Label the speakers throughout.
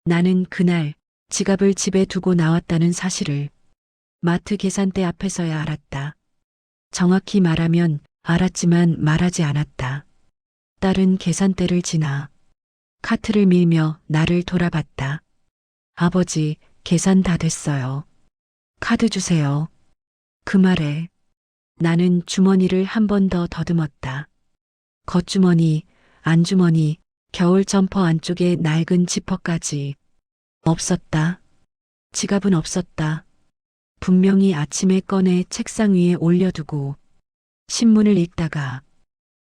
Speaker 1: 나는 그날 지갑을 집에 두고 나왔다는 사실을 마트 계산대 앞에서야 알았다. 정확히 말하면 알았지만 말하지 않았다. 딸은 계산대를 지나 카트를 밀며 나를 돌아봤다. 아버지, 계산 다 됐어요. 카드 주세요. 그 말에 나는 주머니를 한 번 더 더듬었다. 겉주머니, 안주머니, 겨울 점퍼 안쪽에 낡은 지퍼까지 없었다. 지갑은 없었다. 분명히 아침에 꺼내 책상 위에 올려두고 신문을 읽다가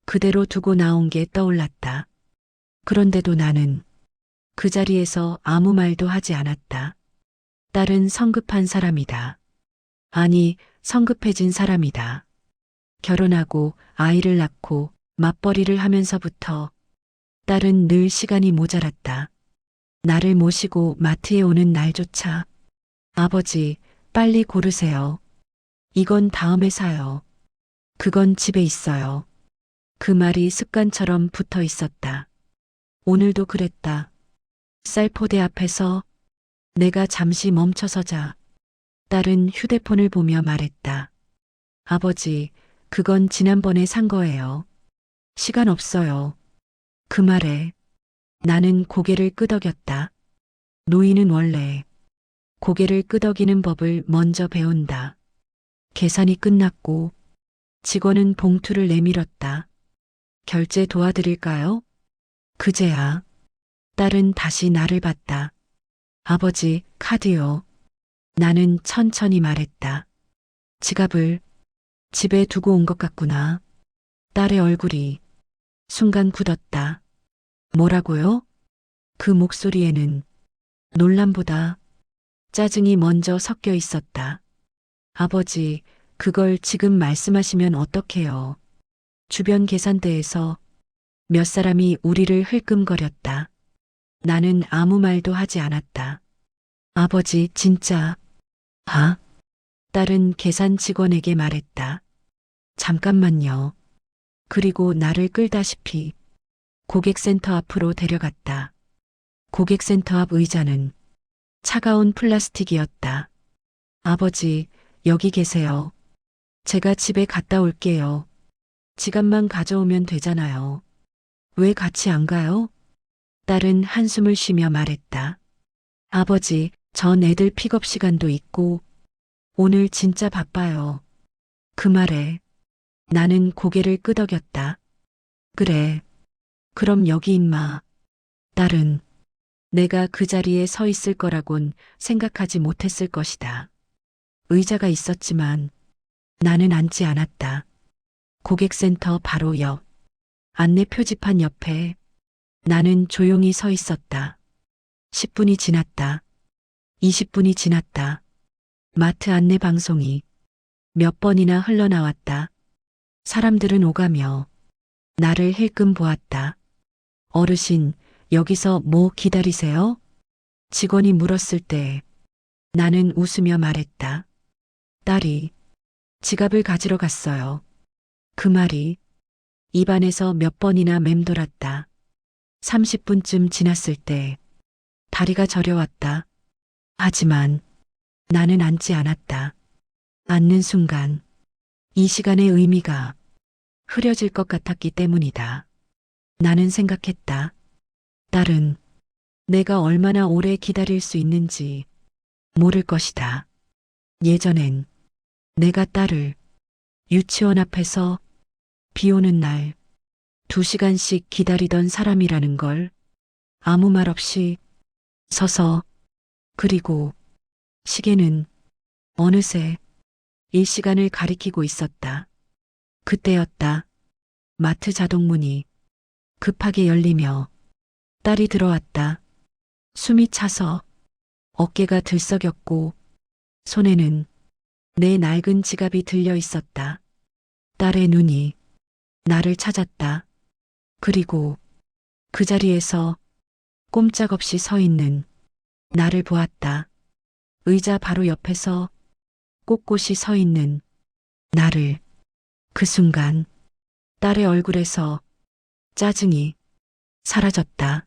Speaker 1: 그대로 두고 나온 게 떠올랐다. 그런데도 나는 그 자리에서 아무 말도 하지 않았다. 딸은 성급한 사람이다. 아니, 성급해진 사람이다. 결혼하고 아이를 낳고 맞벌이를 하면서부터 딸은 늘 시간이 모자랐다. 나를 모시고 마트에 오는 날조차 아버지, 빨리 고르세요. 이건 다음에 사요. 그건 집에 있어요. 그 말이 습관처럼 붙어 있었다. 오늘도 그랬다. 쌀포대 앞에서 내가 잠시 멈춰서자 딸은 휴대폰을 보며 말했다. 아버지, 그건 지난번에 산 거예요. 시간 없어요. 그 말에 나는 고개를 끄덕였다. 노인은 원래 고개를 끄덕이는 법을 먼저 배운다. 계산이 끝났고 직원은 봉투를 내밀었다. 결제 도와드릴까요? 그제야 딸은 다시 나를 봤다. 아버지, 카드요. 나는 천천히 말했다. 지갑을 집에 두고 온 것 같구나. 딸의 얼굴이 순간 굳었다. 뭐라고요? 그 목소리에는 놀람보다 짜증이 먼저 섞여 있었다. 아버지, 그걸 지금 말씀하시면 어떡해요. 주변 계산대에서 몇 사람이 우리를 흘끔거렸다. 나는 아무 말도 하지 않았다. 아버지, 진짜. 아? 딸은 계산 직원에게 말했다. 잠깐만요. 그리고 나를 끌다시피 고객센터 앞으로 데려갔다. 고객센터 앞 의자는 차가운 플라스틱이었다. 아버지, 여기 계세요. 제가 집에 갔다 올게요. 지갑만 가져오면 되잖아요. 왜 같이 안 가요? 딸은 한숨을 쉬며 말했다. 아버지, 전 애들 픽업 시간도 있고 오늘 진짜 바빠요. 그 말에 나는 고개를 끄덕였다. 그래. 그럼 여기 임마. 딸은 내가 그 자리에 서 있을 거라곤 생각하지 못했을 것이다. 의자가 있었지만 나는 앉지 않았다. 고객센터 바로 옆 안내 표지판 옆에 나는 조용히 서 있었다. 10분이 지났다. 20분이 지났다. 마트 안내 방송이 몇 번이나 흘러나왔다. 사람들은 오가며 나를 힐끔 보았다. 어르신, 여기서 뭐 기다리세요? 직원이 물었을 때 나는 웃으며 말했다. 딸이 지갑을 가지러 갔어요. 그 말이 입안에서 몇 번이나 맴돌았다. 30분쯤 지났을 때 다리가 저려왔다. 하지만 나는 앉지 않았다. 앉는 순간 이 시간의 의미가 흐려질 것 같았기 때문이다. 나는 생각했다. 딸은 내가 얼마나 오래 기다릴 수 있는지 모를 것이다. 예전엔 내가 딸을 유치원 앞에서 비 오는 날 2시간씩 기다리던 사람이라는 걸 아무 말 없이 서서 그리고 시계는 어느새 일시간을 가리키고 있었다. 그때였다. 마트 자동문이 급하게 열리며 딸이 들어왔다. 숨이 차서 어깨가 들썩였고 손에는 내 낡은 지갑이 들려 있었다. 딸의 눈이 나를 찾았다. 그리고 그 자리에서 꼼짝없이 서 있는 나를 보았다. 의자 바로 옆에서 꼿꼿이 서 있는 나를. 그 순간 딸의 얼굴에서 짜증이 사라졌다.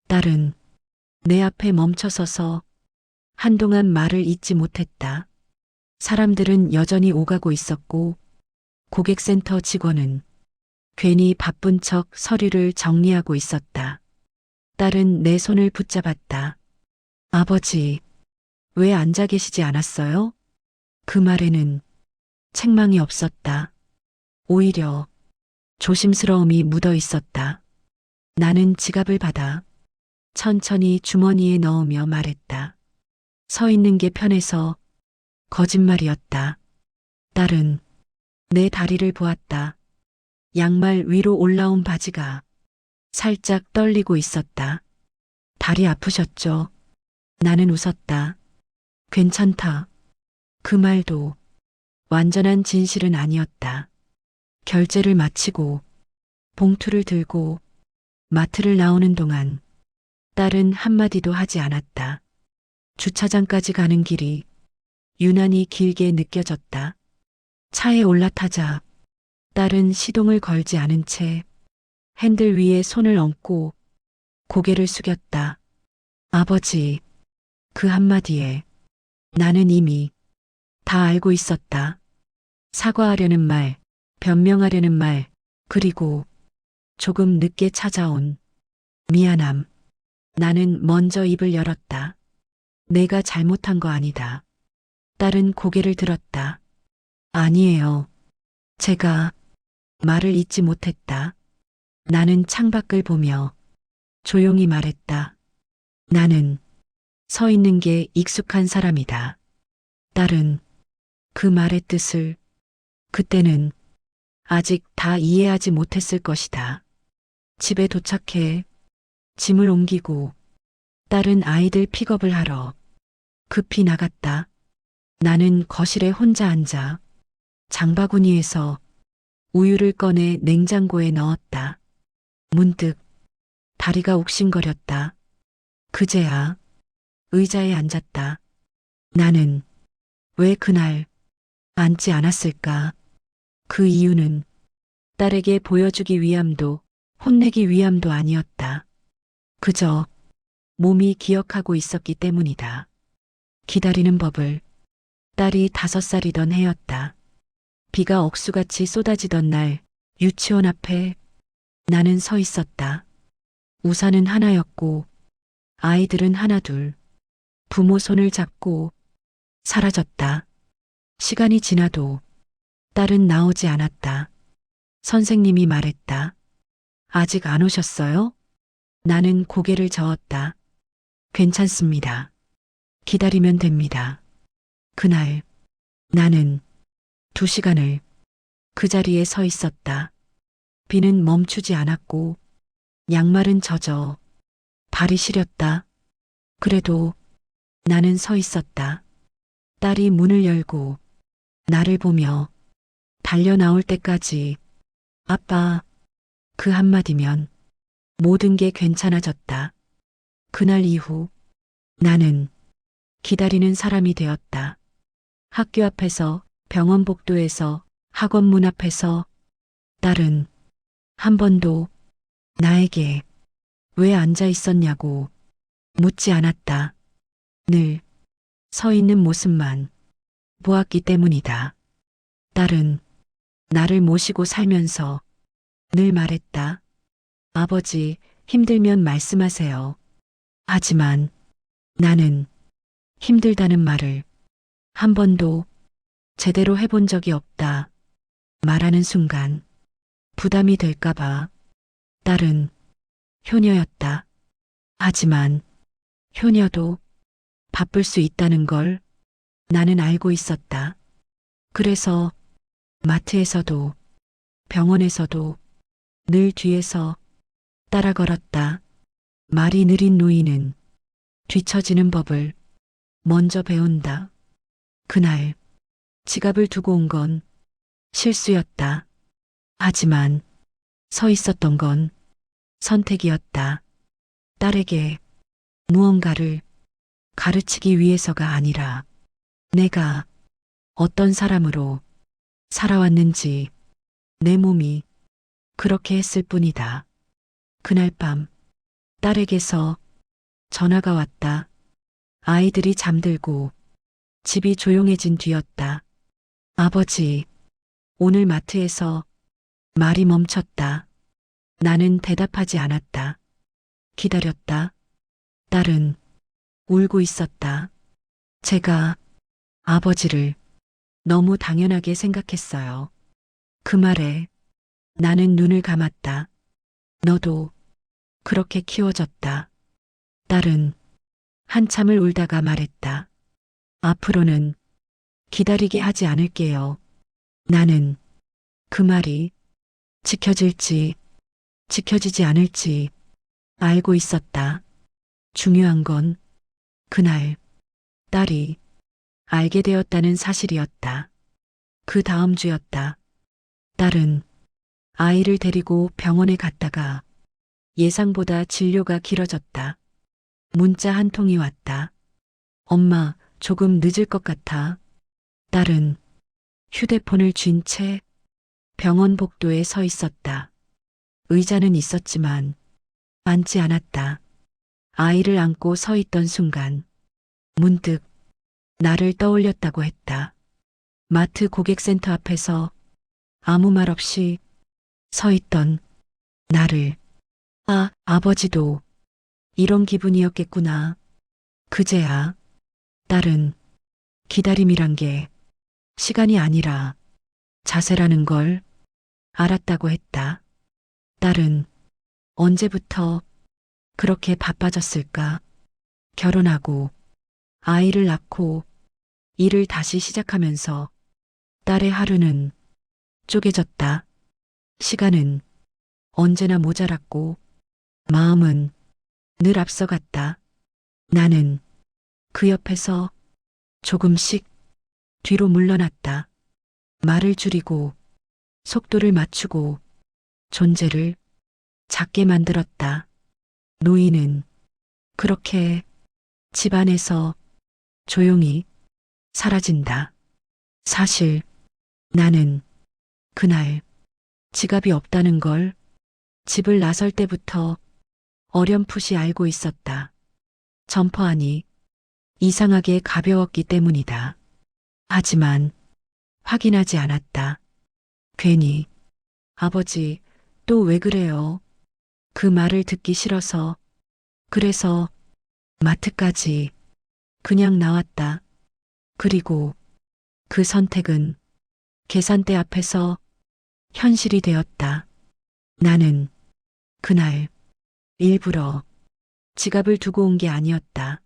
Speaker 1: 딸은 내 앞에 멈춰서서 한동안 말을 잇지 못했다. 사람들은 여전히 오가고 있었고 고객센터 직원은 괜히 바쁜 척 서류를 정리하고 있었다. 딸은 내 손을 붙잡았다. 아버지, 왜 앉아 계시지 않았어요? 그 말에는 책망이 없었다. 오히려 조심스러움이 묻어 있었다. 나는 지갑을 받아 천천히 주머니에 넣으며 말했다. 서 있는 게 편해서. 거짓말이었다. 딸은 내 다리를 보았다. 양말 위로 올라온 바지가 살짝 떨리고 있었다. 다리 아프셨죠? 나는 웃었다. 괜찮다. 그 말도 완전한 진실은 아니었다. 결제를 마치고 봉투를 들고 마트를 나오는 동안 딸은 한마디도 하지 않았다. 주차장까지 가는 길이 유난히 길게 느껴졌다. 차에 올라타자 딸은 시동을 걸지 않은 채 핸들 위에 손을 얹고 고개를 숙였다. 아버지, 그 한마디에 나는 이미 다 알고 있었다. 사과하려는 말, 변명하려는 말, 그리고 조금 늦게 찾아온 미안함. 나는 먼저 입을 열었다. 내가 잘못한 거 아니다. 딸은 고개를 들었다. 아니에요. 제가 말을 잇지 못했다. 나는 창밖을 보며 조용히 말했다. 나는 서 있는 게 익숙한 사람이다. 딸은 그 말의 뜻을 그때는 아직 다 이해하지 못했을 것이다. 집에 도착해 짐을 옮기고 딸은 아이들 픽업을 하러 급히 나갔다. 나는 거실에 혼자 앉아 장바구니에서 우유를 꺼내 냉장고에 넣었다. 문득 다리가 욱신거렸다. 그제야 의자에 앉았다. 나는 왜 그날 앉지 않았을까? 그 이유는 딸에게 보여주기 위함도 혼내기 위함도 아니었다. 그저 몸이 기억하고 있었기 때문이다. 기다리는 법을. 딸이 5살이던 해였다. 비가 억수같이 쏟아지던 날 유치원 앞에 나는 서 있었다. 우산은 하나였고 아이들은 하나둘. 부모 손을 잡고 사라졌다. 시간이 지나도 딸은 나오지 않았다. 선생님이 말했다. 아직 안 오셨어요? 나는 고개를 저었다. 괜찮습니다. 기다리면 됩니다. 그날 나는 2시간을 그 자리에 서 있었다. 비는 멈추지 않았고 양말은 젖어 발이 시렸다. 그래도 나는 서 있었다. 딸이 문을 열고 나를 보며 달려 나올 때까지 아빠, 그 한마디면 모든 게 괜찮아졌다. 그날 이후 나는 기다리는 사람이 되었다. 학교 앞에서, 병원 복도에서, 학원 문 앞에서. 딸은 한 번도 나에게 왜 앉아 있었냐고 묻지 않았다. 늘 서 있는 모습만 보았기 때문이다. 딸은 나를 모시고 살면서 늘 말했다. 아버지, 힘들면 말씀하세요. 하지만 나는 힘들다는 말을 한 번도 제대로 해본 적이 없다. 말하는 순간 부담이 될까봐. 딸은 효녀였다. 하지만 효녀도 바쁠 수 있다는 걸 나는 알고 있었다. 그래서 마트에서도 병원에서도 늘 뒤에서 따라 걸었다. 말이 느린 노인은 뒤처지는 법을 먼저 배운다. 그날 지갑을 두고 온 건 실수였다. 하지만 서 있었던 건 선택이었다. 딸에게 무언가를 가르치기 위해서가 아니라 내가 어떤 사람으로 살아왔는지 내 몸이 그렇게 했을 뿐이다. 그날 밤 딸에게서 전화가 왔다. 아이들이 잠들고 집이 조용해진 뒤였다. 아버지, 오늘 마트에서 말이 멈췄다. 나는 대답하지 않았다. 기다렸다. 딸은 울고 있었다. 제가 아버지를 너무 당연하게 생각했어요. 그 말에 나는 눈을 감았다. 너도 그렇게 키워졌다. 딸은 한참을 울다가 말했다. 앞으로는 기다리게 하지 않을게요. 나는 그 말이 지켜질지 지켜지지 않을지 알고 있었다. 중요한 건 그날 딸이 알게 되었다는 사실이었다. 그 다음 주였다. 딸은 아이를 데리고 병원에 갔다가 예상보다 진료가 길어졌다. 문자 한 통이 왔다. 엄마, 조금 늦을 것 같아. 딸은 휴대폰을 쥔 채 병원 복도에 서 있었다. 의자는 있었지만 앉지 않았다. 아이를 안고 서 있던 순간 문득 나를 떠올렸다고 했다. 마트 고객센터 앞에서 아무 말 없이 서 있던 나를. 아, 아버지도 이런 기분이었겠구나. 그제야 딸은 기다림이란 게 시간이 아니라 자세라는 걸 알았다고 했다. 딸은 언제부터 그렇게 바빠졌을까? 결혼하고 아이를 낳고 일을 다시 시작하면서 딸의 하루는 쪼개졌다. 시간은 언제나 모자랐고 마음은 늘 앞서갔다. 나는 그 옆에서 조금씩 뒤로 물러났다. 말을 줄이고 속도를 맞추고 존재를 작게 만들었다. 노인은 그렇게 집안에서 조용히 사라진다. 사실 나는 그날 지갑이 없다는 걸 집을 나설 때부터 어렴풋이 알고 있었다. 점퍼 안이 이상하게 가벼웠기 때문이다. 하지만 확인하지 않았다. 괜히 아버지 또 왜 그래요? 그 말을 듣기 싫어서 그래서 마트까지 그냥 나왔다. 그리고 그 선택은 계산대 앞에서 현실이 되었다. 나는 그날 일부러 지갑을 두고 온 게 아니었다.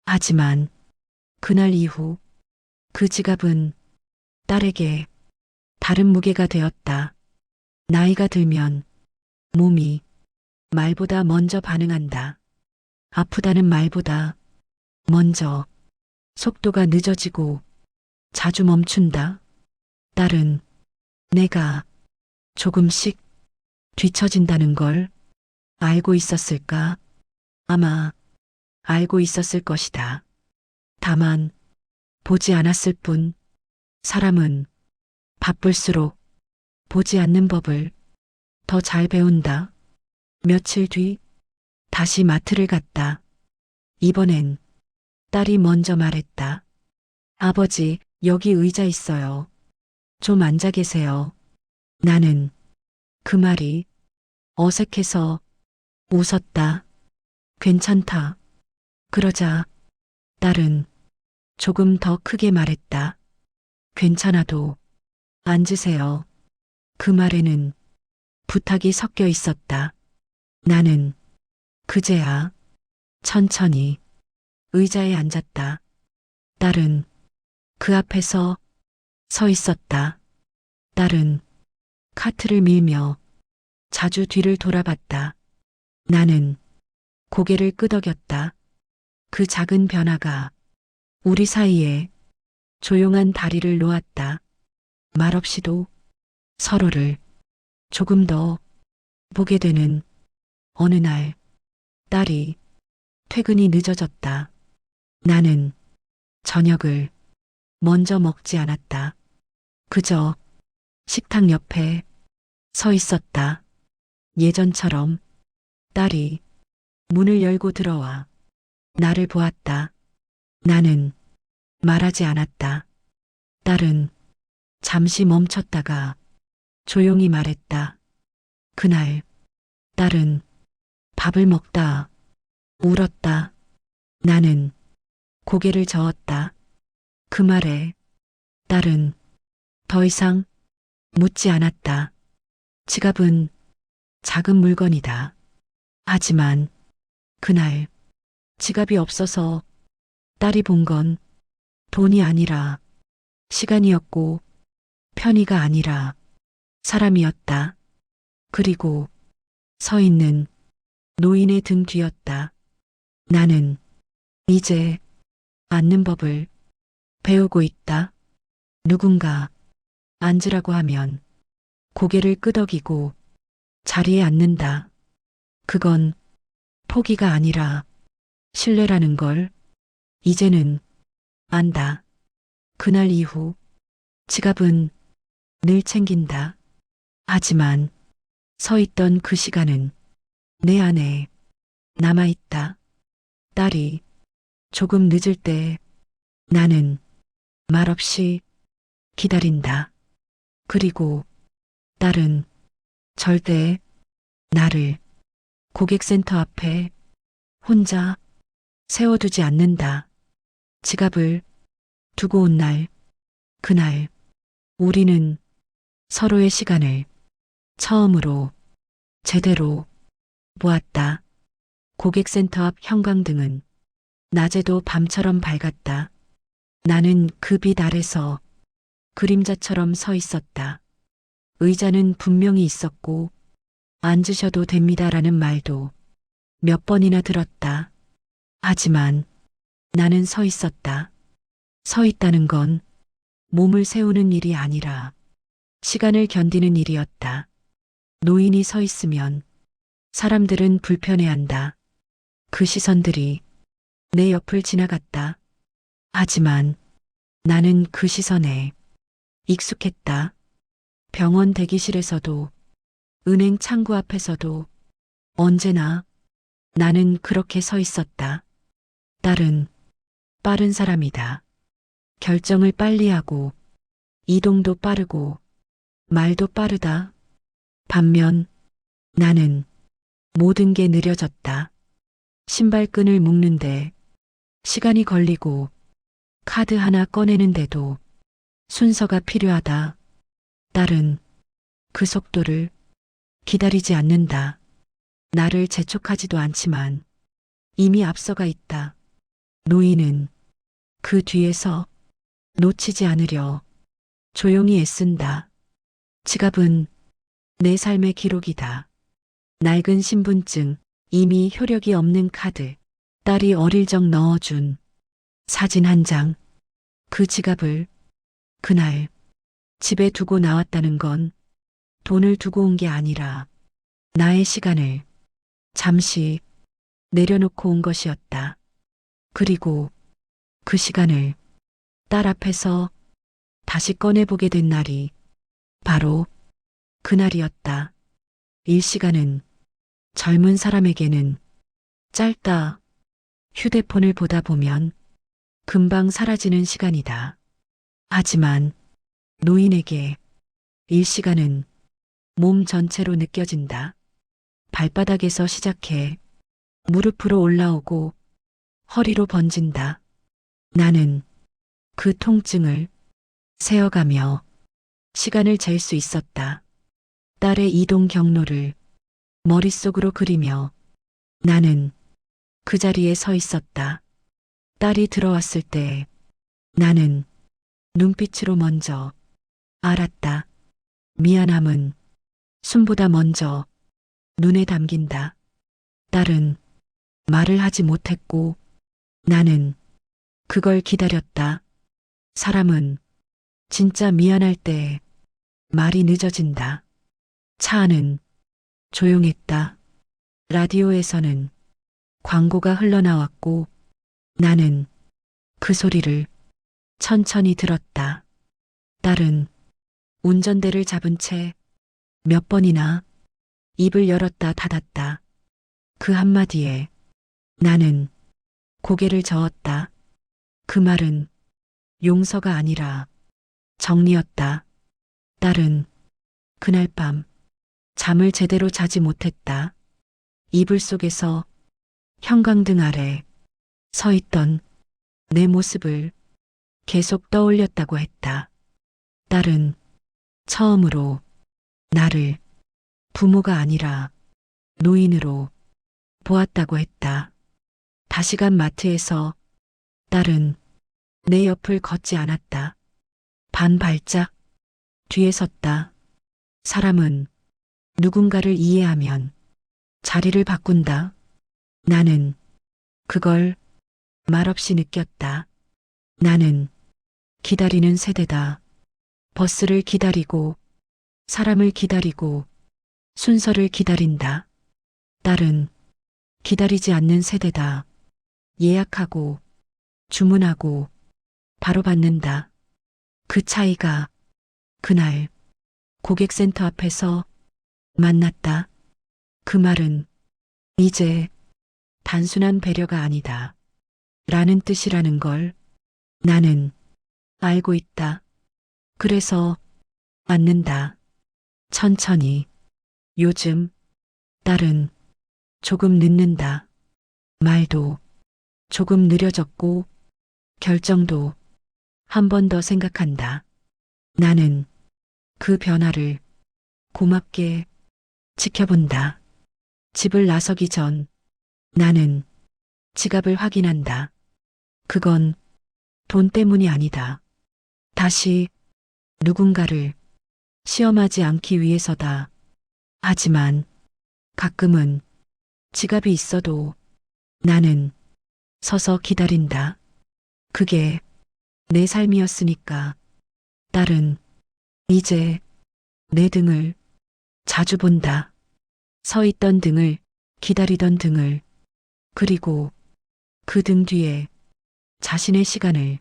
Speaker 1: 하지만 그날 이후 그 지갑은 딸에게 다른 무게가 되었다. 나이가 들면 몸이 말보다 먼저 반응한다. 아프다는 말보다 먼저 속도가 늦어지고 자주 멈춘다. 딸은 내가 조금씩 뒤처진다는 걸 알고 있었을까? 아마 알고 있었을 것이다. 다만 보지 않았을 뿐. 사람은 바쁠수록 보지 않는 법을 더 잘 배운다. 며칠 뒤 다시 마트를 갔다. 이번엔 딸이 먼저 말했다. 아버지, 여기 의자 있어요. 좀 앉아 계세요. 나는 그 말이 어색해서 웃었다. 괜찮다. 그러자 딸은 조금 더 크게 말했다. 괜찮아도 앉으세요. 그 말에는 부탁이 섞여 있었다. 나는 그제야 천천히 의자에 앉았다. 딸은 그 앞에서 서 있었다. 딸은 카트를 밀며 자주 뒤를 돌아봤다. 나는 고개를 끄덕였다. 그 작은 변화가 우리 사이에 조용한 다리를 놓았다. 말없이도 서로를 조금 더 보게 되는 어느 날 딸이 퇴근이 늦어졌다. 나는 저녁을 먼저 먹지 않았다. 그저 식탁 옆에 서 있었다. 예전처럼 딸이 문을 열고 들어와 나를 보았다. 나는 말하지 않았다. 딸은 잠시 멈췄다가 조용히 말했다. 그날 딸은 밥을 먹다 울었다. 나는 고개를 저었다. 그 말에 딸은 더 이상 묻지 않았다. 지갑은 작은 물건이다. 하지만 그날 지갑이 없어서 딸이 본 건 돈이 아니라 시간이었고 편의가 아니라 사람이었다. 그리고 서 있는 노인의 등 뒤였다. 나는 이제 앉는 법을 배우고 있다. 누군가 앉으라고 하면 고개를 끄덕이고 자리에 앉는다. 그건 포기가 아니라 신뢰라는 걸 이제는 안다. 그날 이후 지갑은 늘 챙긴다. 하지만 서 있던 그 시간은 내 안에 남아있다. 딸이 조금 늦을 때 나는 말없이 기다린다. 그리고 딸은 절대 나를 고객센터 앞에 혼자 세워두지 않는다. 지갑을 두고 온 날, 그날 우리는 서로의 시간을 처음으로 제대로 보았다. 고객센터 앞 형광등은 낮에도 밤처럼 밝았다. 나는 그 빛 아래서 그림자처럼 서 있었다. 의자는 분명히 있었고 앉으셔도 됩니다라는 말도 몇 번이나 들었다. 하지만 나는 서 있었다. 서 있다는 건 몸을 세우는 일이 아니라 시간을 견디는 일이었다. 노인이 서 있으면 사람들은 불편해한다. 그 시선들이 내 옆을 지나갔다. 하지만 나는 그 시선에 익숙했다. 병원 대기실에서도 은행 창구 앞에서도 언제나 나는 그렇게 서 있었다. 딸은 빠른 사람이다. 결정을 빨리 하고 이동도 빠르고 말도 빠르다. 반면 나는 모든 게 느려졌다. 신발끈을 묶는데 시간이 걸리고 카드 하나 꺼내는데도 순서가 필요하다. 딸은 그 속도를 기다리지 않는다. 나를 재촉하지도 않지만 이미 앞서가 있다. 노인은 그 뒤에서 놓치지 않으려 조용히 애쓴다. 지갑은 내 삶의 기록이다. 낡은 신분증, 이미 효력이 없는 카드, 딸이 어릴 적 넣어준 사진 한 장. 그 지갑을 그날 집에 두고 나왔다는 건 돈을 두고 온 게 아니라 나의 시간을 잠시 내려놓고 온 것이었다. 그리고 그 시간을 딸 앞에서 다시 꺼내보게 된 날이 바로 그날이었다. 일시간은 젊은 사람에게는 짧다. 휴대폰을 보다 보면 금방 사라지는 시간이다. 하지만 노인에게 일시간은 몸 전체로 느껴진다. 발바닥에서 시작해 무릎으로 올라오고 허리로 번진다. 나는 그 통증을 세어가며 시간을 잴 수 있었다. 딸의 이동 경로를 머릿속으로 그리며 나는 그 자리에 서 있었다. 딸이 들어왔을 때 나는 눈빛으로 먼저 알았다. 미안함은 숨보다 먼저 눈에 담긴다. 딸은 말을 하지 못했고 나는 그걸 기다렸다. 사람은 진짜 미안할 때 말이 늦어진다. 차 안은 조용했다. 라디오에서는 광고가 흘러나왔고 나는 그 소리를 천천히 들었다. 딸은 운전대를 잡은 채 몇 번이나 입을 열었다 닫았다. 그 한마디에 나는 고개를 저었다. 그 말은 용서가 아니라 정리였다. 딸은 그날 밤 잠을 제대로 자지 못했다. 이불 속에서 형광등 아래 서 있던 내 모습을 계속 떠올렸다고 했다. 딸은 처음으로 나를 부모가 아니라 노인으로 보았다고 했다. 다시간 마트에서 딸은 내 옆을 걷지 않았다. 반 발짝 뒤에 섰다. 사람은 누군가를 이해하면 자리를 바꾼다. 나는 그걸 말없이 느꼈다. 나는 기다리는 세대다. 버스를 기다리고, 사람을 기다리고, 순서를 기다린다. 딸은 기다리지 않는 세대다. 예약하고, 주문하고, 바로 받는다. 그 차이가 그날 고객센터 앞에서 만났다. 그 말은 이제 단순한 배려가 아니다. 라는 뜻이라는 걸 나는 알고 있다. 그래서 앉는다. 천천히. 요즘 딸은 조금 늦는다. 말도 조금 느려졌고 결정도 한 번 더 생각한다. 나는 그 변화를 고맙게 지켜본다. 집을 나서기 전 나는 지갑을 확인한다. 그건 돈 때문이 아니다. 다시 누군가를 시험하지 않기 위해서다. 하지만 가끔은 지갑이 있어도 나는 서서 기다린다. 그게 내 삶이었으니까. 딸은 이제 내 등을 자주 본다. 서 있던 등을, 기다리던 등을, 그리고 그 등 뒤에 자신의 시간을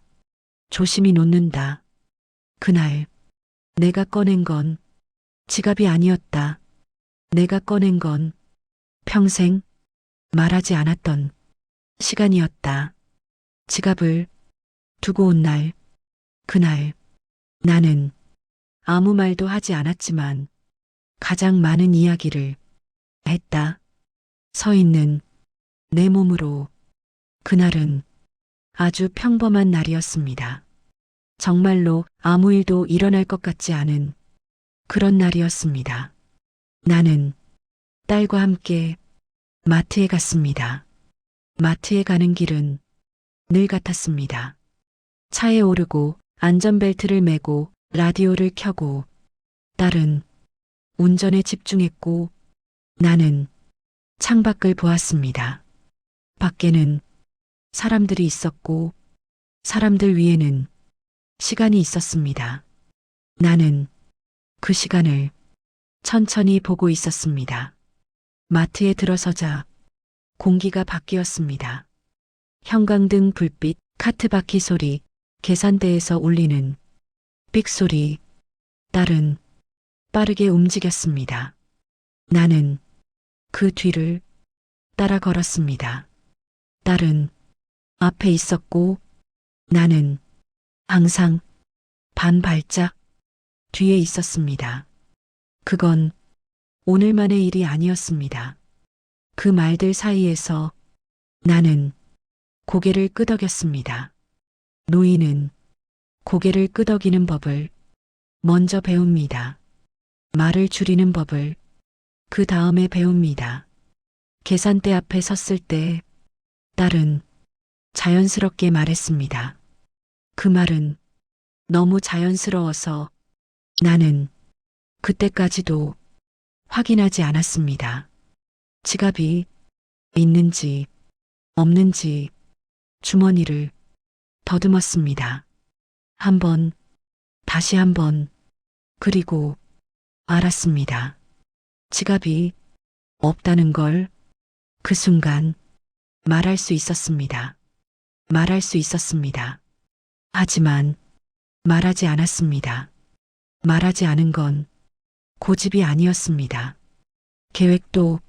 Speaker 1: 조심히 놓는다. 그날 내가 꺼낸 건 지갑이 아니었다. 내가 꺼낸 건 평생 말하지 않았던 시간이었다. 지갑을 두고 온 날, 그날 나는 아무 말도 하지 않았지만 가장 많은 이야기를 했다. 서 있는 내 몸으로. 그날은 아주 평범한 날이었습니다. 정말로 아무 일도 일어날 것 같지 않은 그런 날이었습니다. 나는 딸과 함께 마트에 갔습니다. 마트에 가는 길은 늘 같았습니다. 차에 오르고 안전벨트를 매고 라디오를 켜고 딸은 운전에 집중했고 나는 창밖을 보았습니다. 밖에는 사람들이 있었고 사람들 위에는 시간이 있었습니다. 나는 그 시간을 천천히 보고 있었습니다. 마트에 들어서자 공기가 바뀌었습니다. 형광등 불빛, 카트 바퀴 소리, 계산대에서 울리는 삑 소리. 딸은 빠르게 움직였습니다. 나는 그 뒤를 따라 걸었습니다. 딸은 앞에 있었고 나는 항상 반 발짝 뒤에 있었습니다. 그건 오늘만의 일이 아니었습니다. 그 말들 사이에서 나는 고개를 끄덕였습니다. 노인은 고개를 끄덕이는 법을 먼저 배웁니다. 말을 줄이는 법을 그 다음에 배웁니다. 계산대 앞에 섰을 때 딸은 자연스럽게 말했습니다. 그 말은 너무 자연스러워서 나는 그때까지도 확인하지 않았습니다. 지갑이 있는지 없는지 주머니를 더듬었습니다. 한 번, 다시 한 번, 그리고 알았습니다. 지갑이 없다는 걸 그 순간 말할 수 있었습니다. 말할 수 있었습니다. 하지만 말하지 않았습니다. 말하지 않은 건 고집이 아니었습니다. 계획도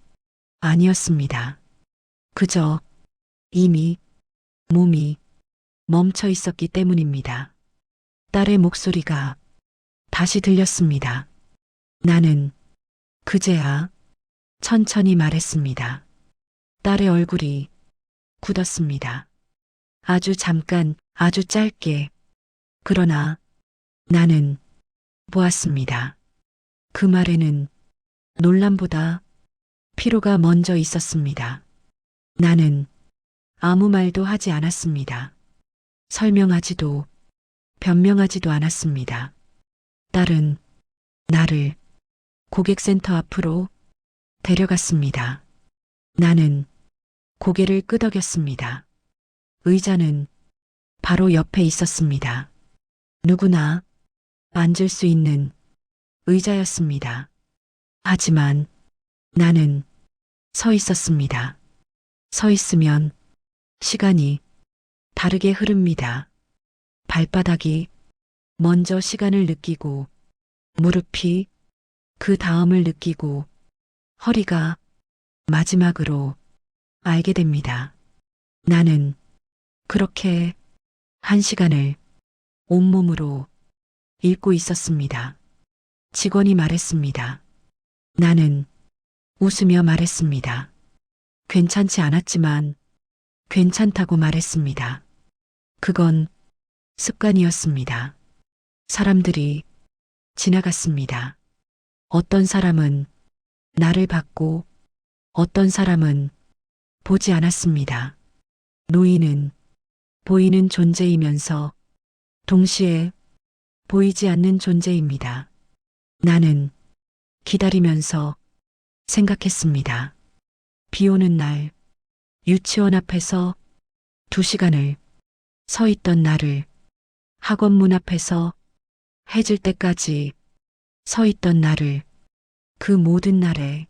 Speaker 1: 아니었습니다. 그저 이미 몸이 멈춰 있었기 때문입니다. 딸의 목소리가 다시 들렸습니다. 나는 그제야 천천히 말했습니다. 딸의 얼굴이 굳었습니다. 아주 잠깐, 아주 짧게. 그러나 나는 보았습니다. 그 말에는 놀람보다 피로가 먼저 있었습니다. 나는 아무 말도 하지 않았습니다. 설명하지도 변명하지도 않았습니다. 딸은 나를 고객센터 앞으로 데려갔습니다. 나는 고개를 끄덕였습니다. 의자는 바로 옆에 있었습니다. 누구나 앉을 수 있는 의자였습니다. 하지만 나는 서 있었습니다. 서 있으면 시간이 다르게 흐릅니다. 발바닥이 먼저 시간을 느끼고 무릎이 그 다음을 느끼고 허리가 마지막으로 알게 됩니다. 나는 그렇게 한 시간을 온몸으로 읽고 있었습니다. 직원이 말했습니다. 나는 웃으며 말했습니다. 괜찮지 않았지만 괜찮다고 말했습니다. 그건 습관이었습니다. 사람들이 지나갔습니다. 어떤 사람은 나를 봤고 어떤 사람은 보지 않았습니다. 노인은 보이는 존재이면서 동시에 보이지 않는 존재입니다. 나는 기다리면서 생각했습니다. 비 오는 날 유치원 앞에서 2시간을 서 있던 나를, 학원 문 앞에서 해질 때까지 서 있던 나를, 그 모든 날에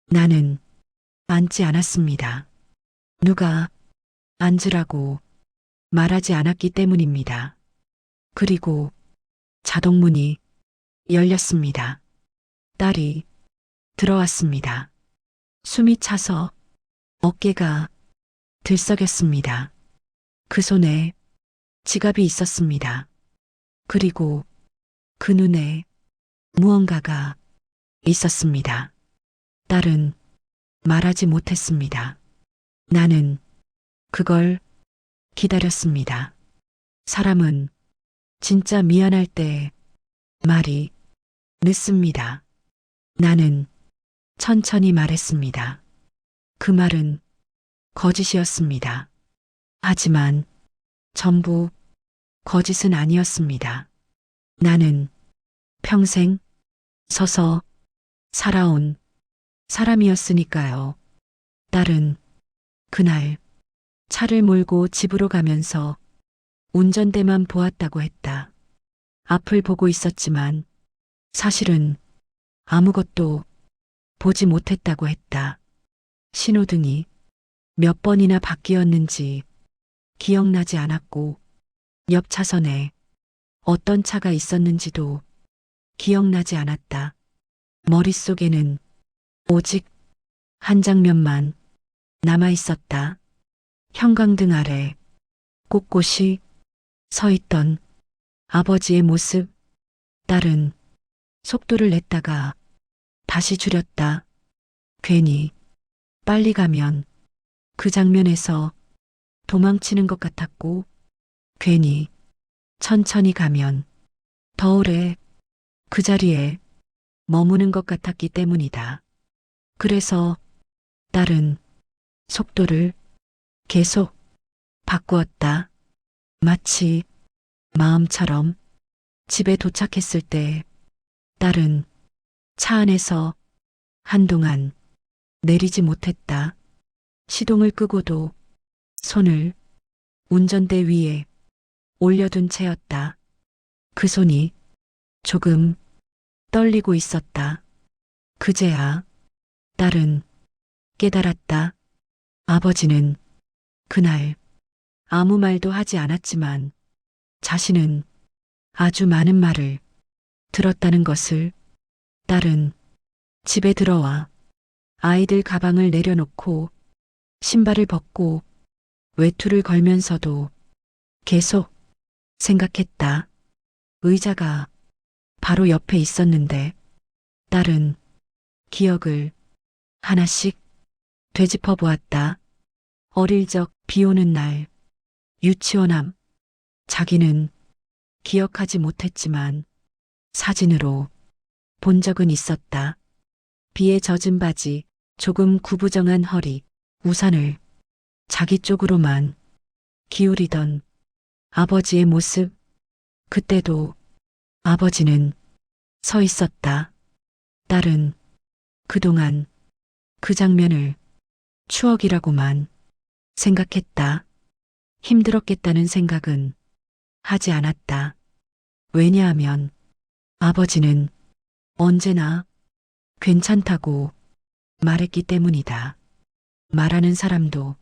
Speaker 1: 나는 앉지 않았습니다. 누가 앉으라고 말하지 않았기 때문입니다. 그리고 자동문이 열렸습니다. 딸이 들어왔습니다. 숨이 차서 어깨가 들썩였습니다. 그 손에 지갑이 있었습니다. 그리고 그 눈에 무언가가 있었습니다. 딸은 말하지 못했습니다. 나는 그걸 기다렸습니다. 사람은 진짜 미안할 때 말이 늦습니다. 나는 천천히 말했습니다. 그 말은 거짓이었습니다. 하지만 전부 거짓은 아니었습니다. 나는 평생 서서 살아온 사람이었으니까요. 딸은 그날 차를 몰고 집으로 가면서 운전대만 보았다고 했다. 앞을 보고 있었지만 사실은 아무것도 보지 못했다고 했다. 신호등이 몇 번이나 바뀌었는지 기억나지 않았고 옆 차선에 어떤 차가 있었는지도 기억나지 않았다. 머릿속에는 오직 한 장면만 남아 있었다. 형광등 아래 꼿꼿이 서 있던 아버지의 모습. 딸은 속도를 냈다가 다시 줄였다. 괜히 빨리 가면 그 장면에서 도망치는 것 같았고, 괜히 천천히 가면 더 오래 그 자리에 머무는 것 같았기 때문이다. 그래서 딸은 속도를 계속 바꾸었다. 마치 마음처럼. 집에 도착했을 때 딸은 차 안에서 한동안 내리지 못했다. 시동을 끄고도 손을 운전대 위에 올려둔 채였다. 그 손이 조금 떨리고 있었다. 그제야 딸은 깨달았다. 아버지는 그날 아무 말도 하지 않았지만 자신은 아주 많은 말을 들었다는 것을. 딸은 집에 들어와 아이들 가방을 내려놓고 신발을 벗고 외투를 걸면서도 계속 생각했다. 의자가 바로 옆에 있었는데 딸은 기억을 하나씩 되짚어 보았다. 어릴 적 비 오는 날, 유치원 앞, 자기는 기억하지 못했지만 사진으로 본 적은 있었다. 비에 젖은 바지, 조금 구부정한 허리, 우산을 자기 쪽으로만 기울이던 아버지의 모습. 그때도 아버지는 서 있었다. 딸은 그동안 그 장면을 추억이라고만 생각했다. 힘들었겠다는 생각은 하지 않았다. 왜냐하면 아버지는 언제나 괜찮다고 말했기 때문이다. 말하는 사람도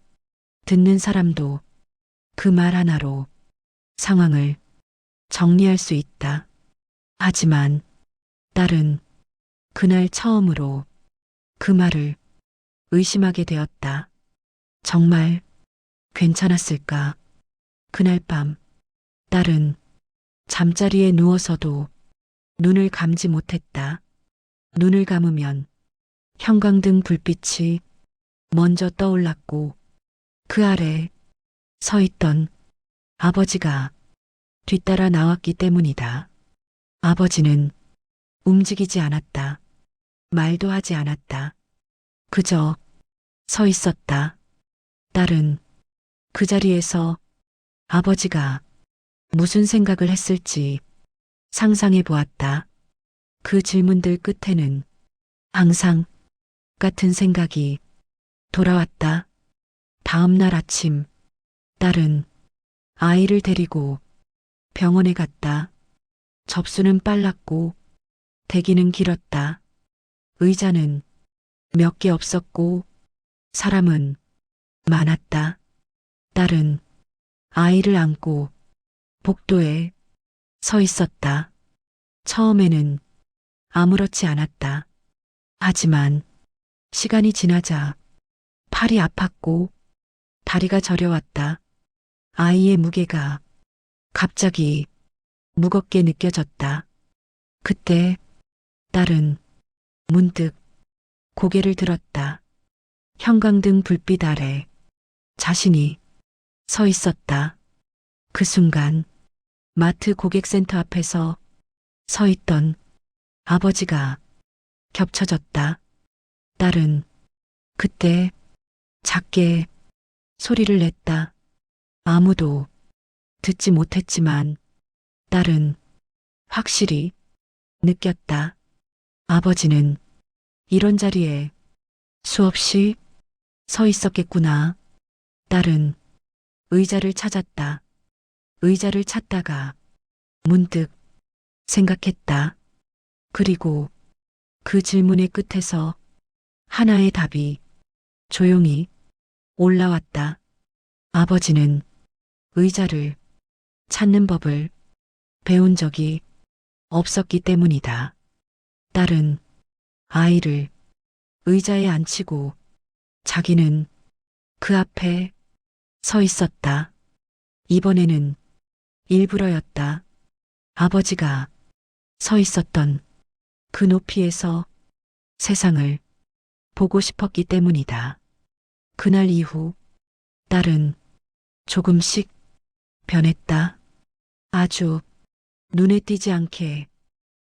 Speaker 1: 듣는 사람도 그 말 하나로 상황을 정리할 수 있다. 하지만 딸은 그날 처음으로 그 말을 의심하게 되었다. 정말 괜찮았을까? 그날 밤 딸은 잠자리에 누워서도 눈을 감지 못했다. 눈을 감으면 형광등 불빛이 먼저 떠올랐고 그 아래 서 있던 아버지가 뒤따라 나왔기 때문이다. 아버지는 움직이지 않았다. 말도 하지 않았다. 그저 서 있었다. 딸은 그 자리에서 아버지가 무슨 생각을 했을지 상상해 보았다. 그 질문들 끝에는 항상 같은 생각이 돌아왔다. 다음 날 아침, 딸은 아이를 데리고 병원에 갔다. 접수는 빨랐고 대기는 길었다. 의자는 몇 개 없었고 사람은 많았다. 딸은 아이를 안고 복도에 서 있었다. 처음에는 아무렇지 않았다. 하지만 시간이 지나자 팔이 아팠고 다리가 저려왔다. 아이의 무게가 갑자기 무겁게 느껴졌다. 그때 딸은 문득 고개를 들었다. 형광등 불빛 아래 자신이 서 있었다. 그 순간 마트 고객센터 앞에서 서 있던 아버지가 겹쳐졌다. 딸은 그때 작게 소리를 냈다. 아무도 듣지 못했지만 딸은 확실히 느꼈다. 아버지는 이런 자리에 수없이 서 있었겠구나. 딸은 의자를 찾았다. 의자를 찾다가 문득 생각했다. 그리고 그 질문의 끝에서 하나의 답이 조용히 올라왔다. 아버지는 의자를 찾는 법을 배운 적이 없었기 때문이다. 딸은 아이를 의자에 앉히고 자기는 그 앞에 서 있었다. 이번에는 일부러였다. 아버지가 서 있었던 그 높이에서 세상을 보고 싶었기 때문이다. 그날 이후 딸은 조금씩 변했다. 아주 눈에 띄지 않게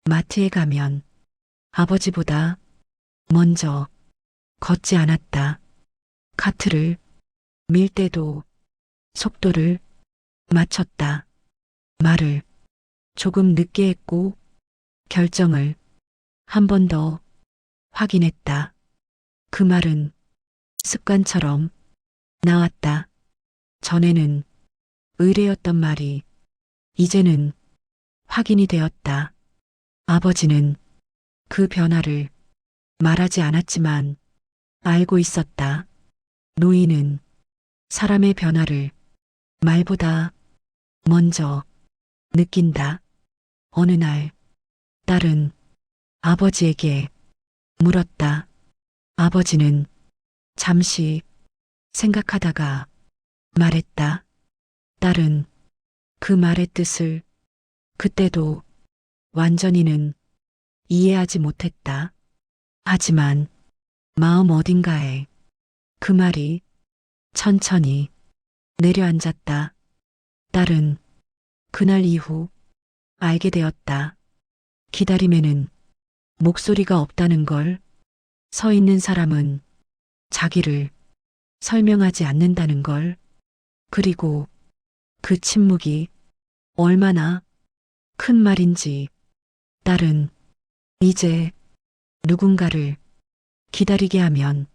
Speaker 1: 마트에 가면 아버지보다 먼저 걷지 않았다. 카트를 밀 때도 속도를 맞췄다. 말을 조금 늦게 했고 결정을 한 번 더 확인했다. 그 말은 습관처럼 나왔다. 전에는 의뢰였던 말이 이제는 확인이 되었다. 아버지는 그 변화를 말하지 않았지만 알고 있었다. 노인은 사람의 변화를 말보다 먼저 느낀다. 어느 날 딸은 아버지에게 물었다. 아버지는 잠시 생각하다가 말했다. 딸은 그 말의 뜻을 그때도 완전히는 이해하지 못했다. 하지만 마음 어딘가에 그 말이 천천히 내려앉았다. 딸은 그날 이후 알게 되었다. 기다림에는 목소리가 없다는 걸, 서 있는 사람은 자기를 설명하지 않는다는 걸, 그리고 그 침묵이 얼마나 큰 말인지. 딸은 이제 누군가를 기다리게 하면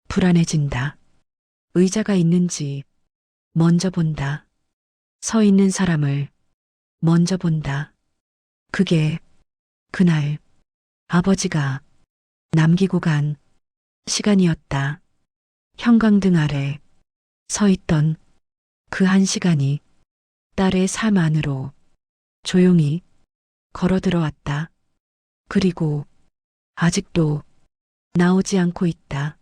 Speaker 1: 불안해진다. 의자가 있는지 먼저 본다. 서 있는 사람을 먼저 본다. 그게 그날 아버지가 남기고 간 시간이었다. 형광등 아래 서 있던 그 한 시간이 딸의 삶 안으로 조용히 걸어 들어왔다. 그리고 아직도 나오지 않고 있다.